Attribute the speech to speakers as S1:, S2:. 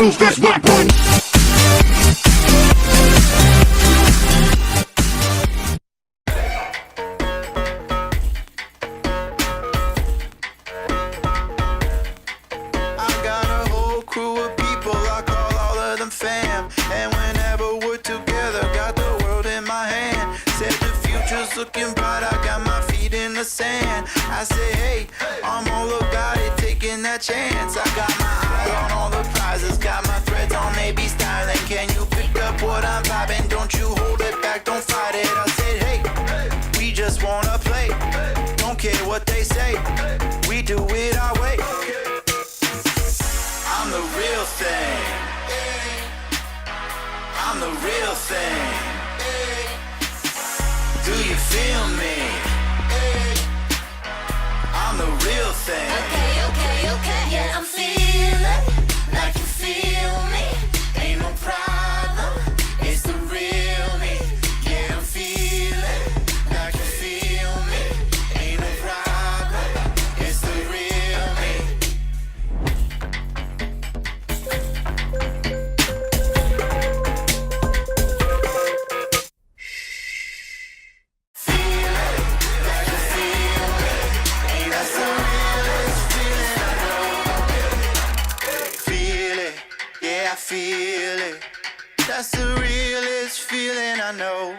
S1: who's this weapon?
S2: I got a whole crew of people, I call all of them fam. And whenever we're together, got the world in my hand. Said the future's looking bright, I got my feet in the sand. I say, hey, I'm all about it, taking that chance. I got my eyes on all the prizes, got my threads on, they be styling. Can you pick up what I'm vibing? Don't you hold it back, don't fight it. I said, hey, we just wanna play. Don't care what they say, we do it our way. I'm the real thing. I'm the real thing. Do you feel me? I'm the real thing.
S3: Okay, yeah, I'm feeling like you feel me. Ain't no problem, it's the real me. Yeah, I'm feeling like you feel me. Ain't no problem, it's the real me.
S2: Feel it, yeah, I feel it. That's the realest feeling I know.